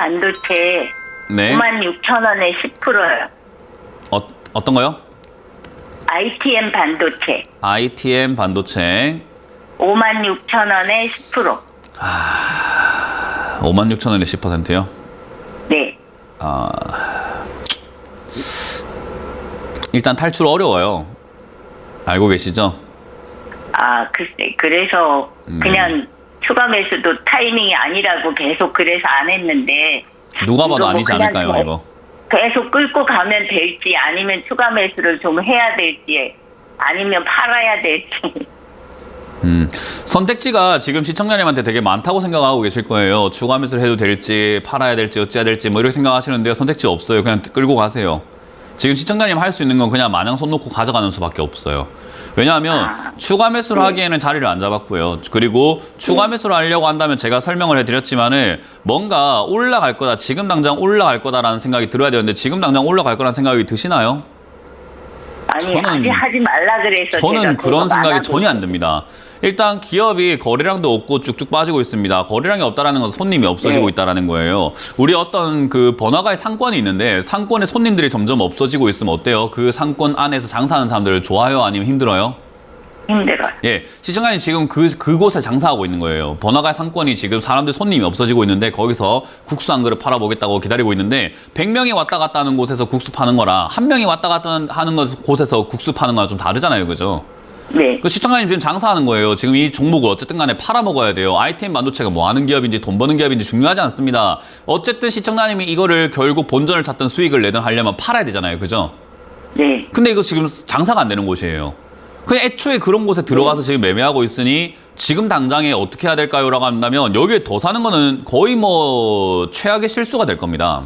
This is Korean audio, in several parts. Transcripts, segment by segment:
반도체 네. 56,000원에 10%요. 어떤 거요? ITM 반도체 ITM 반도체 56,000원에 10%. 56,000원에 10%요? 네. 일단 탈출 어려워요. 알고 계시죠? 글쎄. 그래서 그냥 추가 매수도 타이밍이 아니라고 계속 그래서 안 했는데. 누가 봐도 이거 뭐 아니지 그냥 않을까요, 이거? 계속 끌고 가면 될지 아니면 추가 매수를 좀 해야 될지 아니면 팔아야 될지. 선택지가 지금 시청자님한테 되게 많다고 생각하고 계실 거예요. 추가 매수를 해도 될지, 팔아야 될지, 어찌해야 될지 뭐 이렇게 생각하시는데요. 선택지 없어요. 그냥 끌고 가세요. 지금 시청자님 할 수 있는 건 그냥 마냥 손 놓고 가져가는 수밖에 없어요. 왜냐하면 추가 매수를 하기에는 자리를 안 잡았고요. 그리고 추가 매수를 하려고 한다면 제가 설명을 해드렸지만은 뭔가 올라갈 거다, 지금 당장 올라갈 거다라는 생각이 들어야 되는데 지금 당장 올라갈 거라는 생각이 드시나요? 아니, 아직 하지 말라 그래서 저는 제가 그런 계속 안 생각이 하고 전혀 안 듭니다. 일단 기업이 거래량도 없고 쭉쭉 빠지고 있습니다. 거래량이 없다라는 것은 손님이 없어지고 네. 있다라는 거예요. 우리 어떤 그 번화가에 상권이 있는데 상권에 손님들이 점점 없어지고 있으면 어때요? 그 상권 안에서 장사하는 사람들 좋아요? 아니면 힘들어요? 힘들어요. 예, 시청자님 지금 그곳에 장사하고 있는 거예요. 번화가 상권이 지금 사람들 손님이 없어지고 있는데 거기서 국수 한 그릇 팔아보겠다고 기다리고 있는데 100명이 왔다 갔다 하는 곳에서 국수 파는 거랑 1명이 왔다 갔다 하는 곳에서 국수 파는 거랑 좀 다르잖아요, 그죠? 네. 그 시청자님 지금 장사하는 거예요. 지금 이 종목을 어쨌든 간에 팔아먹어야 돼요. ITM 반도체가 뭐 하는 기업인지 돈 버는 기업인지 중요하지 않습니다. 어쨌든 시청자님이 이거를 결국 본전을 찾든 수익을 내든 하려면 팔아야 되잖아요, 그죠? 네. 근데 이거 지금 장사가 안 되는 곳이에요. 그냥 애초에 그런 곳에 들어가서 지금 매매하고 있으니 지금 당장에 어떻게 해야 될까요? 라고 한다면 여기에 더 사는 거는 거의 뭐 최악의 실수가 될 겁니다.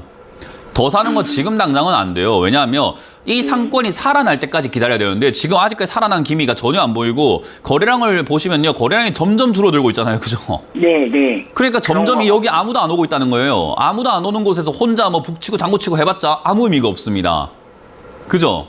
더 사는 건 지금 당장은 안 돼요. 왜냐하면 이 상권이 살아날 때까지 기다려야 되는데 지금 아직까지 살아난 기미가 전혀 안 보이고 거래량을 보시면요. 거래량이 점점 줄어들고 있잖아요. 그죠? 네, 네. 그러니까 점점 여기 아무도 안 오고 있다는 거예요. 아무도 안 오는 곳에서 혼자 뭐 북치고 장구치고 해봤자 아무 의미가 없습니다. 그죠?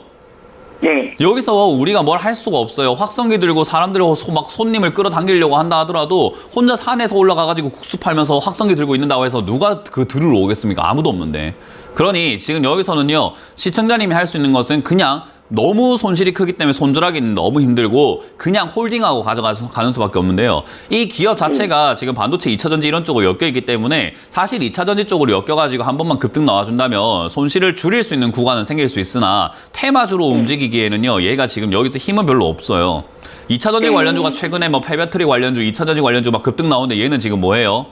네. 여기서 우리가 뭘 할 수가 없어요. 확성기 들고 사람들을 막 손님을 끌어당기려고 한다 하더라도 혼자 산에서 올라가가지고 국수 팔면서 확성기 들고 있는다고 해서 누가 그 들으러 오겠습니까? 아무도 없는데. 그러니 지금 여기서는요. 시청자님이 할 수 있는 것은 그냥 너무 손실이 크기 때문에 손절하기는 너무 힘들고 그냥 홀딩하고 가져가는 수밖에 없는데요. 이 기업 자체가 지금 반도체 2차전지 이런 쪽으로 엮여있기 때문에 사실 2차전지 쪽으로 엮여가지고 한 번만 급등 나와준다면 손실을 줄일 수 있는 구간은 생길 수 있으나 테마주로 움직이기에는요. 얘가 지금 여기서 힘은 별로 없어요. 2차전지 관련주가 최근에 뭐 폐배터리 관련주, 2차전지 관련주 막 급등 나오는데 얘는 지금 뭐예요?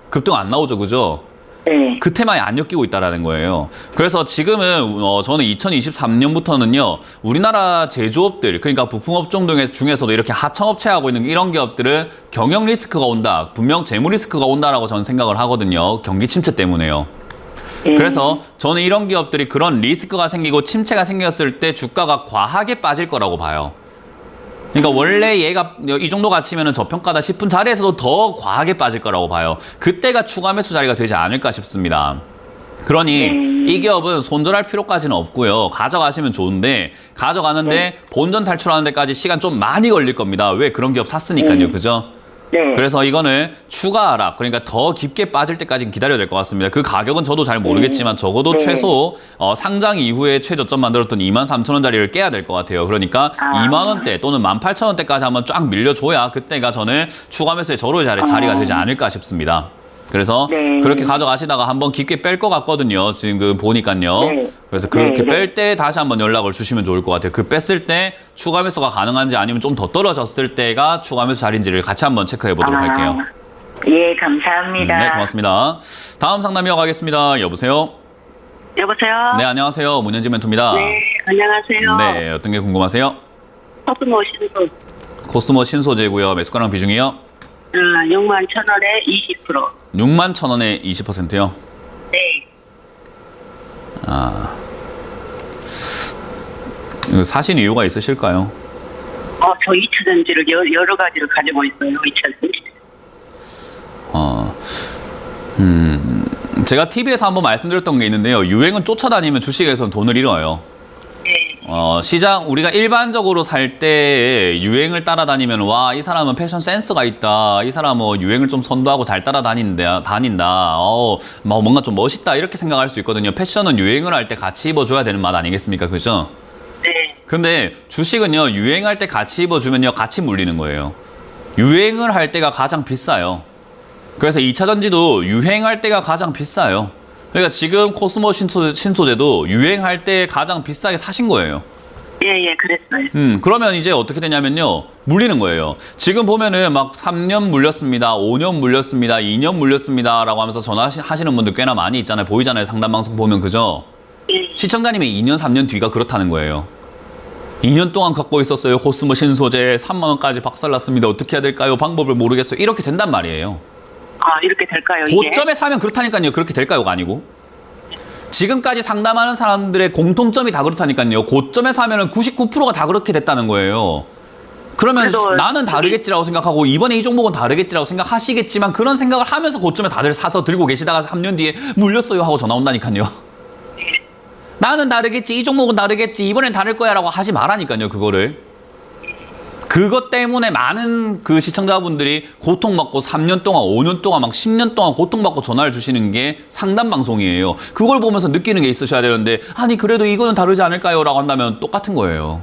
급등 안 나오죠, 그죠? 네. 그 테마에 안 엮이고 있다라는 거예요. 그래서 지금은 저는 2023년부터는요. 우리나라 제조업들 그러니까 부품업종 중에서도 이렇게 하청업체 하고 있는 이런 기업들은 경영 리스크가 온다. 분명 재무 리스크가 온다라고 저는 생각을 하거든요. 경기 침체 때문에요. 그래서 저는 이런 기업들이 그런 리스크가 생기고 침체가 생겼을 때 주가가 과하게 빠질 거라고 봐요. 그러니까 원래 얘가 이 정도 가치면은 저평가다 싶은 자리에서도 더 과하게 빠질 거라고 봐요. 그때가 추가 매수 자리가 되지 않을까 싶습니다. 그러니 이 기업은 손절할 필요까지는 없고요. 가져가시면 좋은데 가져가는데 본전 탈출하는 데까지 시간 좀 많이 걸릴 겁니다. 왜? 그런 기업 샀으니까요. 그죠? 네. 그래서 이거는 추가 하락, 그러니까 더 깊게 빠질 때까지 기다려야 될 것 같습니다. 그 가격은 저도 잘 모르겠지만 적어도 최소 상장 이후에 최저점 만들었던 23,000원짜리를 깨야 될 것 같아요. 그러니까 2만원대 또는 18,000원대까지 한번 쫙 밀려줘야 그때가 저는 추가 매수의 절호의 자리가 되지 않을까 싶습니다. 그래서 그렇게 가져가시다가 한번 깊게 뺄 것 같거든요. 지금 그 보니까요. 그래서 그렇게 뺄 때 다시 한번 연락을 주시면 좋을 것 같아요. 그 뺐을 때 추가 매수가 가능한지 아니면 좀 더 떨어졌을 때가 추가 매수 자리인지를 같이 한번 체크해 보도록 할게요. 예, 감사합니다. 네, 고맙습니다. 다음 상담 이어가겠습니다. 여보세요? 여보세요? 네, 안녕하세요. 문현지 멘토입니다. 네, 안녕하세요. 네, 어떤 게 궁금하세요? 코스모 신소 코스모 신소재고요. 매수가랑 비중이요? 61,000원에 20%. 61,000원에 20%요? 네. 이거 사신 이유가 있으실까요? 저 2차전지를 여러 가지를 가지고 있어요, 2차전지. 제가 TV에서 한번 말씀드렸던 게 있는데요. 유행은 쫓아다니면 주식에서는 돈을 잃어요. 네. 시장, 우리가 일반적으로 살 때 유행을 따라다니면, 와, 이 사람은 패션 센스가 있다. 이 사람은 뭐 유행을 좀 선도하고 잘 다닌다. 뭐 뭔가 좀 멋있다. 이렇게 생각할 수 있거든요. 패션은 유행을 할 때 같이 입어줘야 되는 맛 아니겠습니까? 그죠? 네. 근데 주식은요, 유행할 때 같이 입어주면요, 같이 물리는 거예요. 유행을 할 때가 가장 비싸요. 그래서 2차 전지도 유행할 때가 가장 비싸요. 그러니까 지금 코스모 신소재도 유행할 때 가장 비싸게 사신 거예요. 예, 그랬어요. 그러면 이제 어떻게 되냐면요, 물리는 거예요. 지금 보면은 막 3년 물렸습니다, 5년 물렸습니다, 2년 물렸습니다 라고 하면서 전화하시는 분들 꽤나 많이 있잖아요. 보이잖아요. 상담방송 보면. 그죠? 예. 시청자님이 2년, 3년 뒤가 그렇다는 거예요. 2년 동안 갖고 있었어요. 코스모 신소재 3만 원까지 박살났습니다. 어떻게 해야 될까요? 방법을 모르겠어요. 이렇게 된단 말이에요. 아, 이렇게 될까요, 이게? 고점에 사면 그렇다니까요. 그렇게 될까요가 아니고. 지금까지 상담하는 사람들의 공통점이 다 그렇다니까요. 고점에 사면은 99%가 다 그렇게 됐다는 거예요. 그러면 그래도 나는 다르겠지라고 생각하고 이번에 이 종목은 다르겠지라고 생각하시겠지만 그런 생각을 하면서 고점에 다들 사서 들고 계시다가 3년 뒤에 물렸어요 하고 전화 온다니까요. 나는 다르겠지, 이 종목은 다르겠지, 이번엔 다를 거야 라고 하지 말라니까요. 그거를. 그것 때문에 많은 그 시청자분들이 고통받고 3년 동안, 5년 동안, 막 10년 동안 고통받고 전화를 주시는 게 상담 방송이에요. 그걸 보면서 느끼는 게 있으셔야 되는데, 아니 그래도 이거는 다르지 않을까요? 라고 한다면 똑같은 거예요.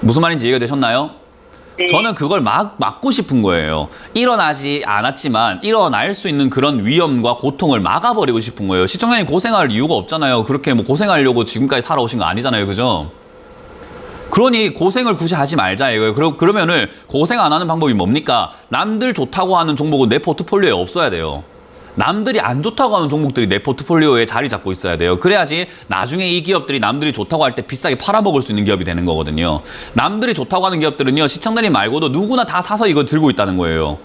무슨 말인지 이해가 되셨나요? 네. 저는 그걸 막고 싶은 거예요. 일어나지 않았지만 일어날 수 있는 그런 위험과 고통을 막아버리고 싶은 거예요. 시청자님 고생할 이유가 없잖아요. 그렇게 뭐 고생하려고 지금까지 살아오신 거 아니잖아요. 그죠? 그러니 고생을 굳이 하지 말자 이거예요. 그러면은 고생 안 하는 방법이 뭡니까? 남들 좋다고 하는 종목은 내 포트폴리오에 없어야 돼요. 남들이 안 좋다고 하는 종목들이 내 포트폴리오에 자리 잡고 있어야 돼요. 그래야지 나중에 이 기업들이 남들이 좋다고 할 때 비싸게 팔아먹을 수 있는 기업이 되는 거거든요. 남들이 좋다고 하는 기업들은요, 시청자님 말고도 누구나 다 사서 이거 들고 있다는 거예요.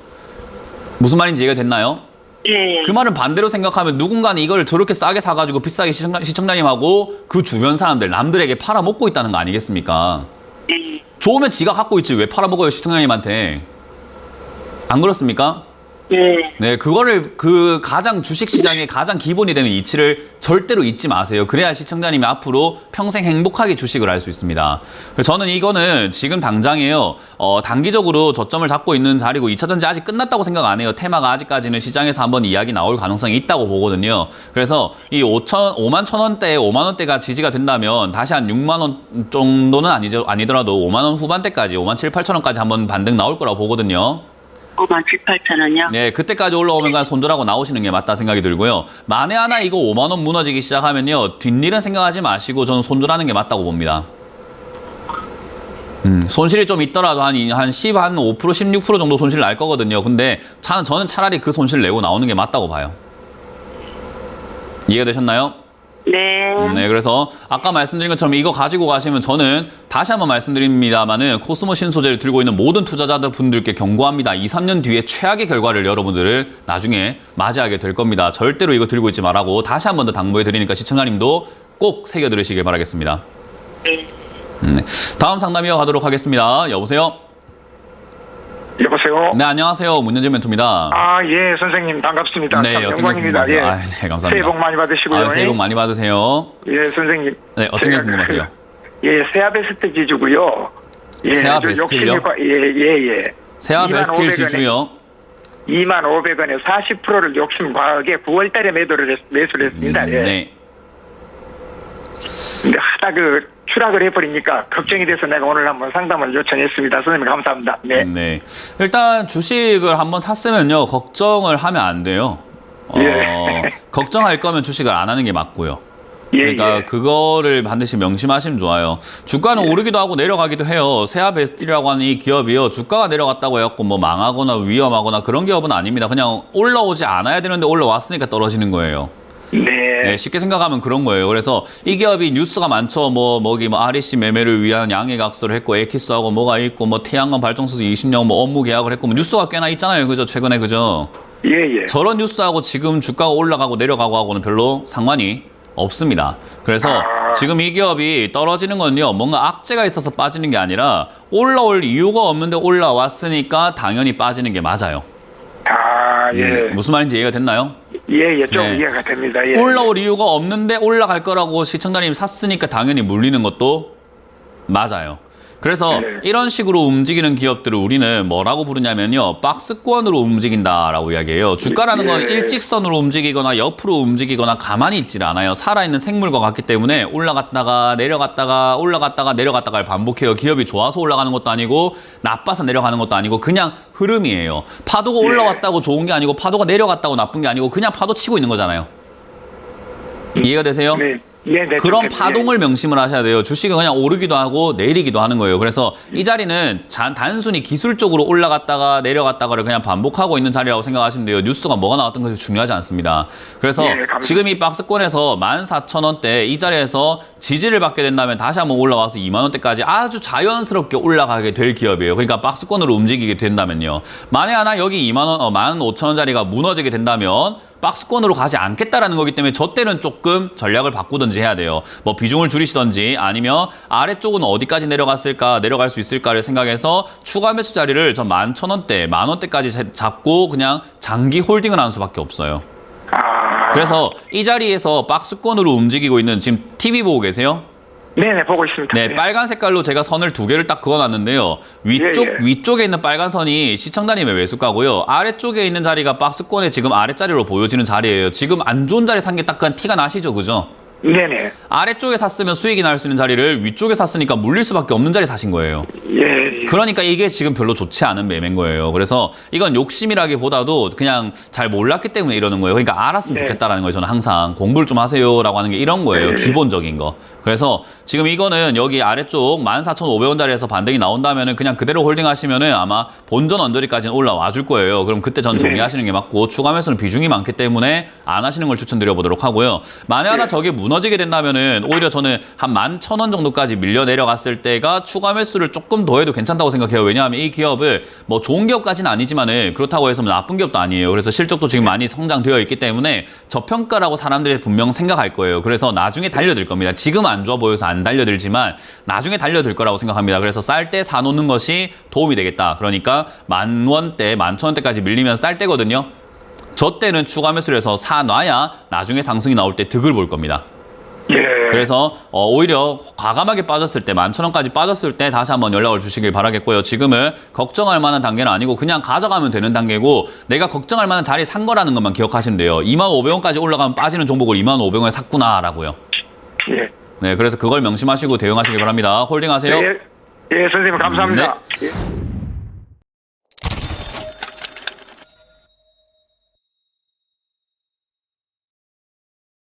무슨 말인지 이해가 됐나요? 예. 그 말은 반대로 생각하면 누군가는 이걸 저렇게 싸게 사가지고 비싸게 시청자님하고 그 주변 사람들, 남들에게 팔아먹고 있다는 거 아니겠습니까? 예. 좋으면 지가 갖고 있지 왜 팔아먹어요, 시청자님한테. 안 그렇습니까? 예. 네, 그거를 그 가장 주식시장의 가장 기본이 되는 이치를 절대로 잊지 마세요. 그래야 시청자님이 앞으로 평생 행복하게 주식을 할 수 있습니다. 그래서 저는 이거는 지금 당장에요, 단기적으로 저점을 잡고 있는 자리고 2차전지 아직 끝났다고 생각 안 해요. 테마가 아직까지는 시장에서 한번 이야기 나올 가능성이 있다고 보거든요. 그래서 이 5만 1,000원대, 5만 원대가 지지가 된다면 다시 한 6만 원 정도는 아니더라도 5만 원 후반대까지, 5만 7, 8천 원까지 한번 반등 나올 거라고 보거든요. 5만 7, 8천 원이요? 네, 그때까지 올라오면 그냥 손절하고 나오시는 게 맞다 생각이 들고요. 만에 하나 이거 5만 원 무너지기 시작하면요, 뒷일은 생각하지 마시고 저는 손절하는 게 맞다고 봅니다. 손실이 좀 있더라도 한 5%, 16% 정도 손실 날 거거든요. 근데 저는 차라리 그 손실 내고 나오는 게 맞다고 봐요. 이해가 되셨나요? 네. 네, 그래서 아까 말씀드린 것처럼 이거 가지고 가시면 저는 다시 한번 말씀드립니다만은 코스모 신소재를 들고 있는 모든 투자자들 분들께 경고합니다. 2, 3년 뒤에 최악의 결과를 여러분들을 나중에 맞이하게 될 겁니다. 절대로 이거 들고 있지 말라고 다시 한 번 더 당부해 드리니까 시청자님도 꼭 새겨 들으시길 바라겠습니다. 네. 네, 다음 상담 이어가도록 하겠습니다. 여보세요? 여보세요? 네, 안녕하세요. 문현재 멘토입니다. 아, 예, 선생님, 반갑습니다. 네, 참 어떤 게 영광입니다. 궁금하세요? 예. 아, 네, 감사합니다. 새해 복 많이 받으시고요. 새해 복 많이 받으세요. 예, 선생님. 네, 어떤 게 제가 궁금하세요? 예, 세아베스트 지주고요. 예, 세아베스트요? 예. 세아베스트 지주요? 2만 500원에 40%를 욕심 과하게 9월 달에 매수를 했습니다. 예. 네. 근데 하다 추락을 해버리니까 걱정이 돼서 내가 오늘 한번 상담을 요청했습니다. 선생님, 감사합니다. 네. 네. 일단 주식을 한번 샀으면요, 걱정을 하면 안 돼요. 예. 걱정할 거면 주식을 안 하는 게 맞고요. 예, 그러니까 예. 그거를 반드시 명심하시면 좋아요. 주가는 오르기도 하고 내려가기도 해요. 세아베스트라고 하는 이 기업이요, 주가가 내려갔다고 해갖고 뭐 망하거나 위험하거나 그런 기업은 아닙니다. 그냥 올라오지 않아야 되는데 올라왔으니까 떨어지는 거예요. 네, 쉽게 생각하면 그런 거예요. 그래서 이 기업이 뉴스가 많죠. REC 매매를 위한 양해각서를 했고, 에키스하고 뭐가 있고, 태양광 발전소 20년 업무 계약을 했고, 뉴스가 꽤나 있잖아요. 그죠? 최근에, 그죠? 예. 저런 뉴스하고 지금 주가가 올라가고 내려가고 하고는 별로 상관이 없습니다. 그래서 지금 이 기업이 떨어지는 건요, 뭔가 악재가 있어서 빠지는 게 아니라 올라올 이유가 없는데 올라왔으니까 당연히 빠지는 게 맞아요. 아, 예. 무슨 말인지 이해가 됐나요? 예, 좀 네. 이해가 됩니다. 예. 올라올 이유가 없는데 올라갈 거라고 시청자님이 샀으니까 당연히 물리는 것도 맞아요. 그래서 네. 이런 식으로 움직이는 기업들을 우리는 뭐라고 부르냐면요. 박스권으로 움직인다라고 이야기해요. 주가라는 건 예. 일직선으로 움직이거나 옆으로 움직이거나 가만히 있질 않아요. 살아있는 생물과 같기 때문에 올라갔다가 내려갔다가 올라갔다가 내려갔다가를 반복해요. 기업이 좋아서 올라가는 것도 아니고 나빠서 내려가는 것도 아니고 그냥 흐름이에요. 파도가 올라왔다고 좋은 게 아니고 파도가 내려갔다고 나쁜 게 아니고 그냥 파도 치고 있는 거잖아요. 이해가 되세요? 네. 네, 네, 그런 네. 파동을 명심을 하셔야 돼요. 주식은 그냥 오르기도 하고 내리기도 하는 거예요. 그래서 이 자리는 단순히 기술적으로 올라갔다가 내려갔다가를 그냥 반복하고 있는 자리라고 생각하시면 돼요. 뉴스가 뭐가 나왔던 것이 중요하지 않습니다. 그래서 네, 감사합니다. 지금 이 박스권에서 14,000원대 이 자리에서 지지를 받게 된다면 다시 한번 올라와서 2만 원대까지 아주 자연스럽게 올라가게 될 기업이에요. 그러니까 박스권으로 움직이게 된다면요. 만에 하나 여기 2만 원, 15,000원짜리가 무너지게 된다면 박스권으로 가지 않겠다라는 거기 때문에 저 때는 조금 전략을 바꾸든지 해야 돼요. 뭐 비중을 줄이시든지 아니면 아래쪽은 어디까지 내려갔을까, 내려갈 수 있을까를 생각해서 추가 매수 자리를 전 11,000원대, 10,000원대까지 잡고 그냥 장기 홀딩을 하는 수밖에 없어요. 아. 그래서 이 자리에서 박스권으로 움직이고 있는 지금 TV 보고 계세요? 네네, 보고 있습니다. 네, 빨간 색깔로 제가 선을 두 개를 딱 그어놨는데요. 위쪽에 있는 빨간 선이 시청자님의 매수가고요. 아래쪽에 있는 자리가 박스권의 지금 아래자리로 보여지는 자리예요. 지금 안 좋은 자리 산 게 딱 그냥 티가 나시죠, 그죠? 네네. 아래쪽에 샀으면 수익이 날 수 있는 자리를 위쪽에 샀으니까 물릴 수밖에 없는 자리 사신 거예요. 예. 그러니까 이게 지금 별로 좋지 않은 매매인 거예요. 그래서 이건 욕심이라기보다도 그냥 잘 몰랐기 때문에 이러는 거예요. 그러니까 알았으면 네. 좋겠다라는 거예요. 저는 항상 공부를 좀 하세요라고 하는 게 이런 거예요. 네. 기본적인 거. 그래서 지금 이거는 여기 아래쪽 14,500원짜리에서 반등이 나온다면은 그냥 그대로 홀딩하시면은 아마 본전 언저리까지는 올라와 줄 거예요. 그럼 그때 전 정리하시는 게 맞고 추가 매수는 비중이 많기 때문에 안 하시는 걸 추천드려 보도록 하고요. 만에 하나 저게 무너지게 된다면은 오히려 저는 한 11,000원 정도까지 밀려 내려갔을 때가 추가 매수를 조금 더 해도 괜찮다고 생각해요. 왜냐하면 이 기업을 뭐 좋은 기업까지는 아니지만은 그렇다고 해서 나쁜 기업도 아니에요. 그래서 실적도 지금 많이 성장되어 있기 때문에 저평가라고 사람들이 분명 생각할 거예요. 그래서 나중에 달려들 겁니다. 지금 안 좋아 보여서 안 달려들지만 나중에 달려들 거라고 생각합니다. 그래서 쌀 때 사놓는 것이 도움이 되겠다. 그러니까 10,000원대, 11,000원대까지 밀리면 쌀 때거든요. 저 때는 추가 매수를 해서 사놔야 나중에 상승이 나올 때 득을 볼 겁니다. 예. 그래서 오히려 과감하게 빠졌을 때 11,000원까지 빠졌을 때 다시 한번 연락을 주시길 바라겠고요. 지금은 걱정할 만한 단계는 아니고 그냥 가져가면 되는 단계고 내가 걱정할 만한 자리 산 거라는 것만 기억하시면 돼요. 25,000원까지 올라가면 빠지는 종목을 25,000원에 샀구나라고요. 예. 네, 그래서 그걸 명심하시고 대응하시길 바랍니다. 홀딩하세요. 예, 선생님 감사합니다. 네. 예.